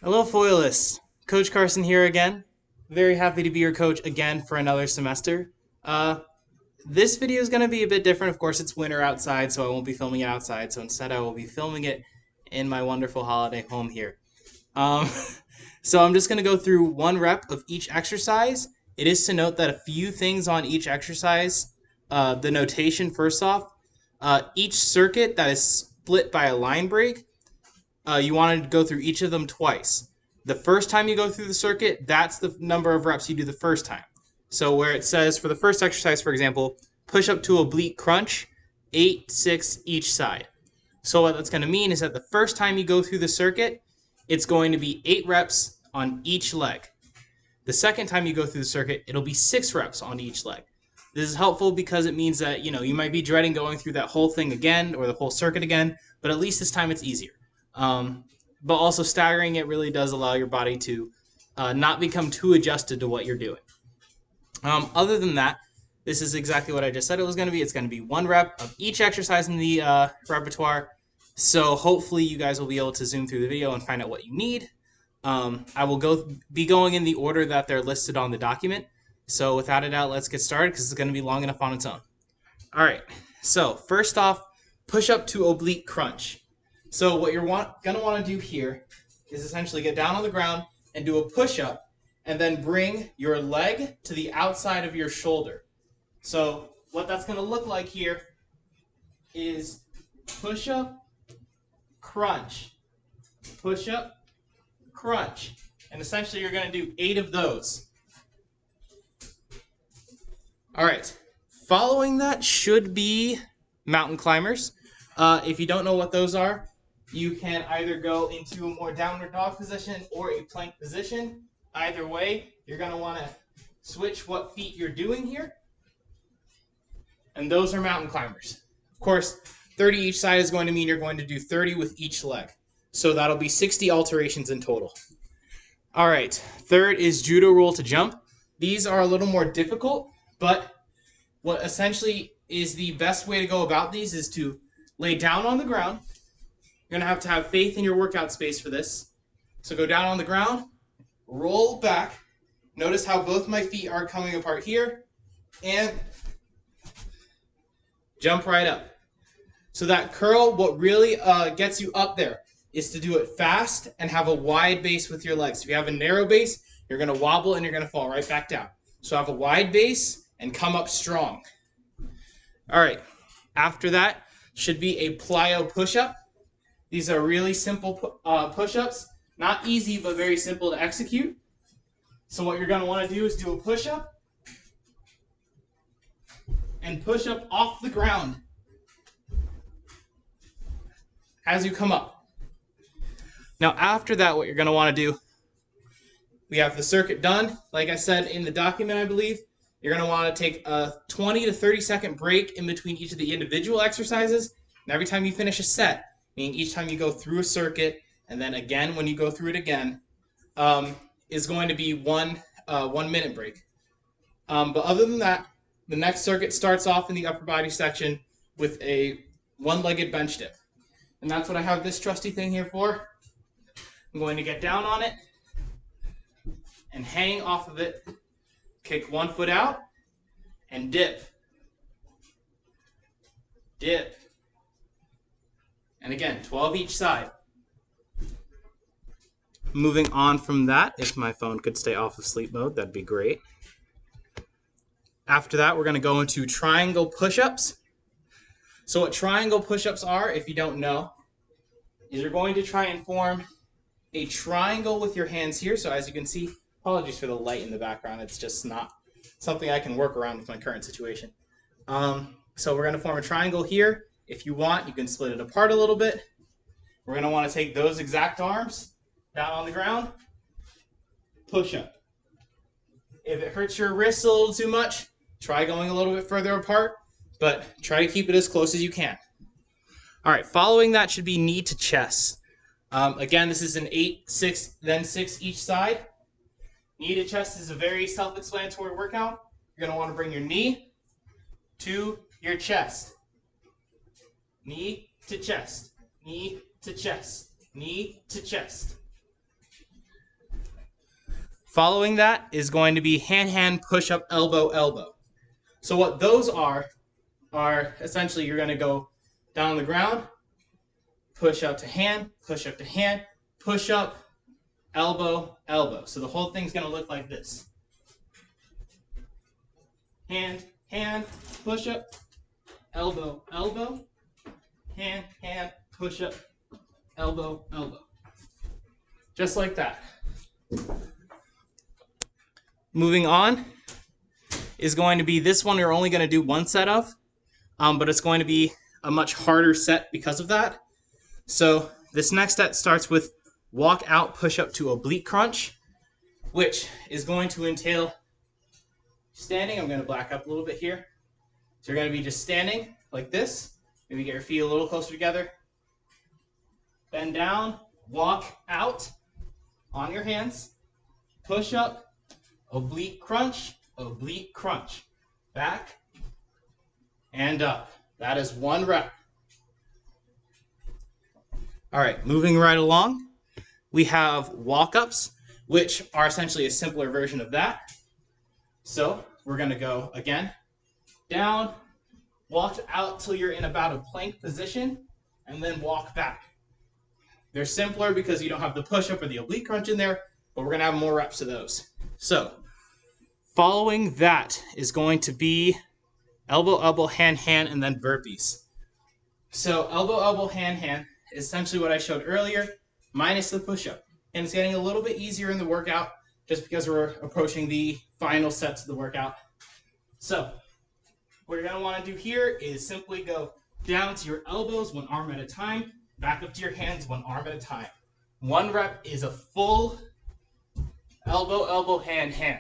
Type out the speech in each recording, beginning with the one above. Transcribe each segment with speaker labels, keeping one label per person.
Speaker 1: Hello, Foilists. Coach Carson here again. Very happy to be your coach again for another semester. This video is going to be a bit different. Of course, it's winter outside, so I won't be filming it outside. So instead, I will be filming it in my wonderful holiday home here. Um, so I'm just going to go through one rep of each exercise. It is to note that a few things on each exercise. The notation, first off, each circuit that is split by a line break, you want to go through each of them twice. The first time you go through the circuit, that's the number of reps you do the first time. So where it says for the first exercise, for example, push up to oblique crunch, 8, 6 each side. So what that's going to mean is that the first time you go through the circuit, it's going to be 8 reps on each leg. The second time you go through the circuit, it'll be 6 reps on each leg. This is helpful because it means that, you might be dreading going through that whole thing again or the whole circuit again, but at least this time it's easier. But also staggering it really does allow your body to not become too adjusted to what you're doing. Other than that, this is exactly what I just said it was going to be. It's going to be 1 rep of each exercise in the repertoire. So hopefully you guys will be able to zoom through the video and find out what you need. I will be going in the order that they're listed on the document. So without a doubt, let's get started because it's going to be long enough on its own. All right. So first off, push up to oblique crunch. So what you're going to want to do here is essentially get down on the ground and do a push-up and then bring your leg to the outside of your shoulder. So what that's going to look like here is push-up, crunch, push-up, crunch. And essentially you're going to do 8 of those. All right. Following that should be mountain climbers. If you don't know what those are, you can either go into a more downward dog position or a plank position. Either way, you're going to want to switch what feet you're doing here. And those are mountain climbers. Of course, 30 each side is going to mean you're going to do 30 with each leg. So that'll be 60 alterations in total. All right, third is judo roll to jump. These are a little more difficult, but what essentially is the best way to go about these is to lay down on the ground. You're going to have faith in your workout space for this. So go down on the ground, roll back. Notice how both my feet are coming apart here, and jump right up. So that curl, what really gets you up there is to do it fast and have a wide base with your legs. If you have a narrow base, you're going to wobble and you're going to fall right back down. So have a wide base and come up strong. All right. After that should be a plyo push-up. These are really simple push-ups. Not easy, but very simple to execute. So what you're going to want to do is do a push-up and push up off the ground as you come up. Now after that, what you're going to want to do, we have the circuit done. Like I said in the document, I believe, you're going to want to take a 20 to 30 second break in between each of the individual exercises. And every time you finish a set, meaning each time you go through a circuit, and then again when you go through it again, is going to be one 1 minute break. But other than that, the next circuit starts off in the upper body section with a one-legged bench dip. And that's what I have this trusty thing here for. I'm going to get down on it and hang off of it, kick one foot out, and dip. Dip. And again, 12 each side. Moving on from that, if my phone could stay off of sleep mode, that'd be great. After that, we're going to go into triangle push-ups. So what triangle push-ups are, if you don't know, is you're going to try and form a triangle with your hands here. So as you can see, apologies for the light in the background. It's just not something I can work around with my current situation. So we're going to form a triangle here. If you want, you can split it apart a little bit. We're going to want to take those exact arms down on the ground, push up. If it hurts your wrists a little too much, try going a little bit further apart, but try to keep it as close as you can. All right, following that should be knee to chest. Again, this is an 8, 6, then 6 each side. Knee to chest is a very self-explanatory workout. You're going to want to bring your knee to your chest. Knee to chest, knee to chest, knee to chest. Following that is going to be hand, push-up, elbow, elbow. So what those are essentially you're going to go down on the ground, push up to hand, push up to hand, push up, elbow, elbow. So the whole thing's going to look like this. Hand, push up, elbow, elbow, hand, push up, elbow, elbow. Just like that. Moving on is going to be this one you're only going to do one set of, but it's going to be a much harder set because of that. So this next set starts with walk out, push up to oblique crunch, which is going to entail standing. I'm going to black up a little bit here. So you're going to be just standing like this. Maybe get your feet a little closer together. Bend down, walk out on your hands, push up, oblique crunch, back and up. That is one rep. All right, moving right along, we have walk-ups, which are essentially a simpler version of that. So we're going to go again, down, walk out till you're in about a plank position, and then walk back. They're simpler because you don't have the push-up or the oblique crunch in there, but we're going to have more reps of those. So following that is going to be elbow, elbow, hand, and then burpees. So elbow, elbow, hand is essentially what I showed earlier, minus the push-up. And it's getting a little bit easier in the workout just because we're approaching the final sets of the workout. So what you're going to want to do here is simply go down to your elbows, one arm at a time, back up to your hands, one arm at a time. One rep is a full elbow, elbow, hand.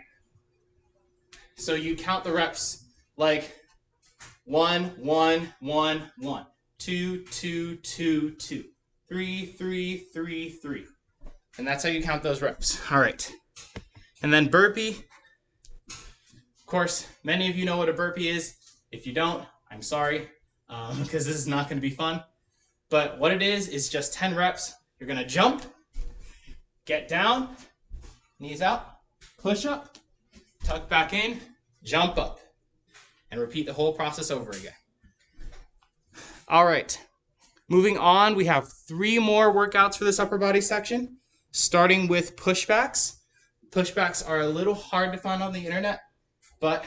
Speaker 1: So you count the reps like 1, 1, 1, 1, 2, 2, 2, 2, 3, 3, 3, 3. And that's how you count those reps. All right. And then burpee. Of course, many of you know what a burpee is. If you don't, I'm sorry, because this is not going to be fun. But what it is just 10 reps. You're going to jump, get down, knees out, push up, tuck back in, jump up, and repeat the whole process over again. All right, moving on, we have 3 more workouts for this upper body section, starting with pushbacks. Pushbacks are a little hard to find on the internet, but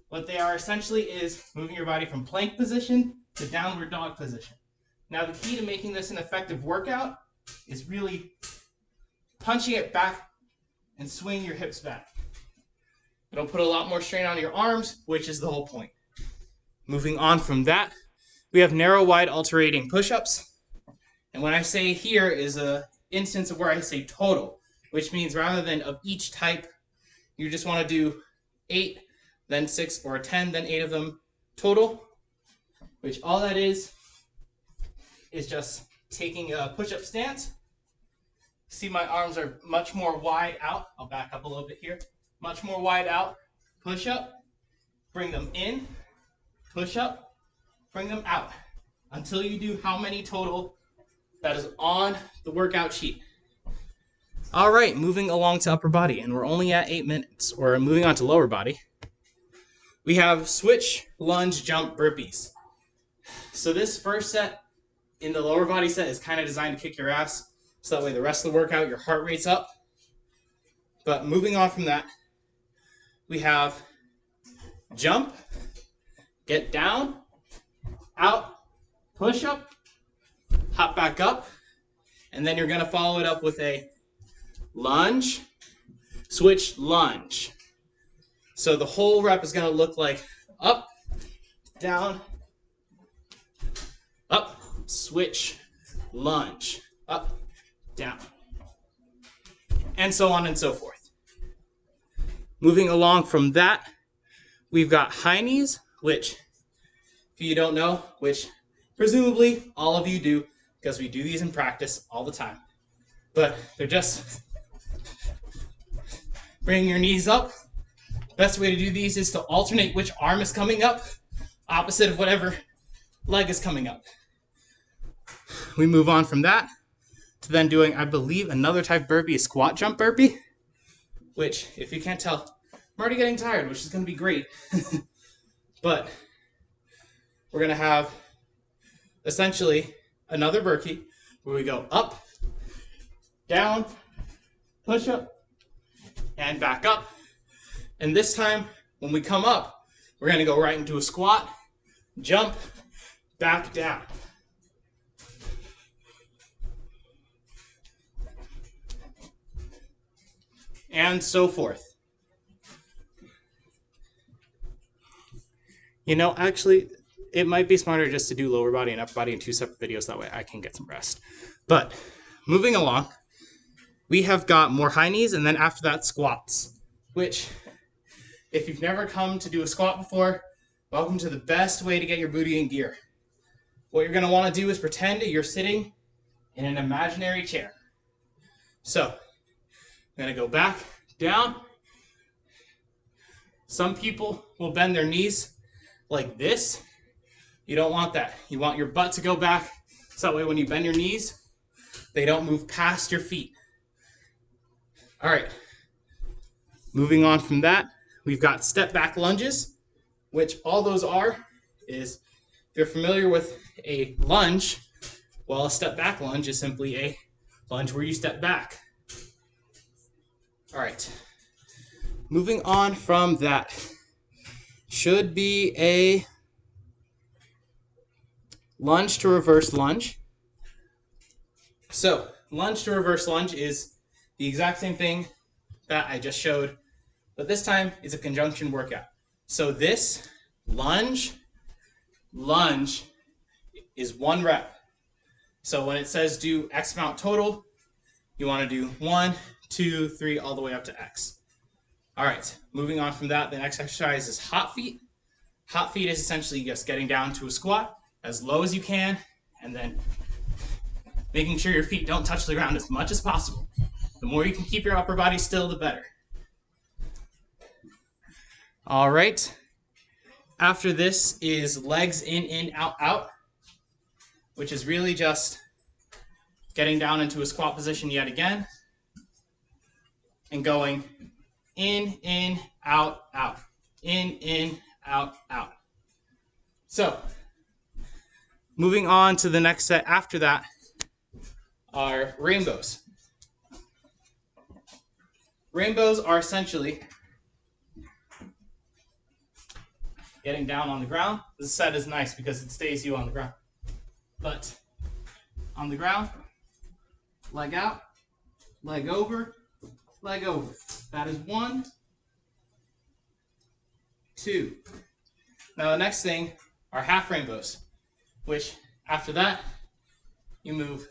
Speaker 1: what they are essentially is moving your body from plank position to downward dog position. Now, the key to making this an effective workout is really punching it back and swinging your hips back. It'll put a lot more strain on your arms, which is the whole point. Moving on from that, we have narrow, wide, alternating push-ups. And when I say here is an instance of where I say total, which means rather than of each type, you just want to do 8, then 6, or 10, then 8 of them total, which all that is just taking a push-up stance. See, my arms are much more wide out. I'll back up a little bit here. Much more wide out. Push up, bring them in, push up, bring them out until you do how many total that is on the workout sheet. All right, moving along to upper body, and we're only at 8 minutes. We're moving on to lower body. We have switch, lunge, jump, burpees. So this first set in the lower body set is kind of designed to kick your ass, so that way the rest of the workout, your heart rate's up. But moving on from that, we have jump, get down, out, push up, hop back up, and then you're going to follow it up with a lunge, switch, lunge. So the whole rep is going to look like up, down, up, switch, lunge, up, down, and so on and so forth. Moving along from that, we've got high knees, which, if you don't know, which presumably all of you do, because we do these in practice all the time, but they're just bring your knees up. Best way to do these is to alternate which arm is coming up, opposite of whatever leg is coming up. We move on from that to then doing, I believe, another type of burpee, a squat jump burpee. which, if you can't tell, I'm already getting tired, which is going to be great. But we're going to have essentially another Burpee where we go up, down, push up, and back up. And this time, when we come up, we're going to go right into a squat, jump, back down. And so forth. You know, actually, it might be smarter just to do lower body and upper body in 2 separate videos. That way I can get some rest. But moving along, we have got more high knees, and then after that, squats. Which, if you've never come to do a squat before, welcome to the best way to get your booty in gear. What you're going to want to do is pretend you're sitting in an imaginary chair. So, I'm going to go back, down. Some people will bend their knees like this. You don't want that. You want your butt to go back, so that way when you bend your knees, they don't move past your feet. All right. Moving on from that, we've got step back lunges, which all those are is, if you're familiar with a lunge, well, a step back lunge is simply a lunge where you step back. All right. Moving on from that, should be a lunge to reverse lunge. So, lunge to reverse lunge is the exact same thing that I just showed, but this time it's a conjunction workout. So this lunge is 1 rep. So when it says do X amount total, you want to do 1, 2, 3, all the way up to X. All right, moving on from that, the next exercise is hot feet. Hot feet is essentially just getting down to a squat as low as you can, and then making sure your feet don't touch the ground as much as possible. The more you can keep your upper body still, the better. All right. After this is legs in, out, out, which is really just getting down into a squat position yet again and going in, out, out, in, out, out. So, moving on to the next set after that are rainbows. Rainbows are essentially getting down on the ground. This set is nice because it stays you on the ground. But on the ground, leg out, leg over, leg over. That is 1, 2. Now the next thing are half rainbows, which after that, you move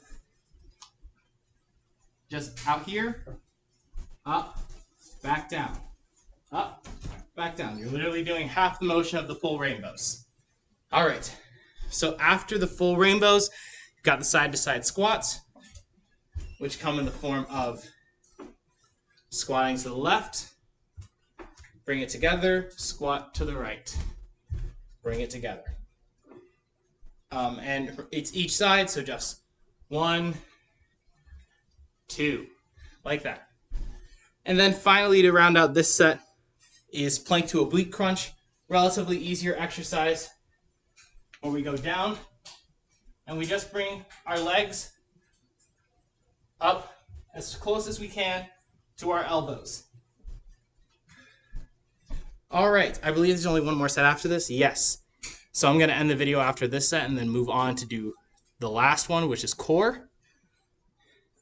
Speaker 1: just out here, up, back down, up, back down. You're literally doing half the motion of the full rainbows. All right, so after the full rainbows, you've got the side-to-side squats, which come in the form of squatting to the left, bring it together, squat to the right, bring it together. And it's each side, so just 1, 2, like that. And then finally, to round out this set, is plank to oblique crunch. Relatively easier exercise where we go down and we just bring our legs up as close as we can to our elbows. All right, I believe there's only one more set after this. Yes. So I'm going to end the video after this set and then move on to do the last one, which is core.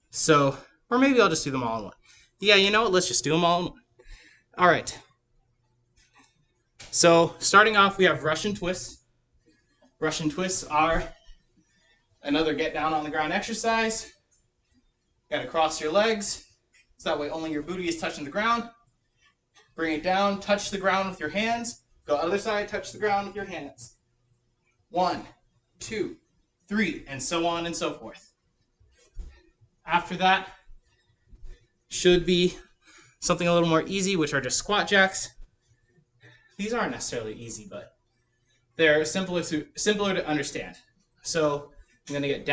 Speaker 1: So, or maybe I'll just do them all in one. Yeah, you know what? Let's just do them all in one. All right. So starting off, we have Russian twists. Russian twists are another get down on the ground exercise. Got to cross your legs, so that way only your booty is touching the ground. Bring it down, touch the ground with your hands. Go other side, touch the ground with your hands. 1, 2, 3, and so on and so forth. After that, should be something a little more easy, which are just squat jacks. These aren't necessarily easy, but they're simpler to understand. So I'm going to get down.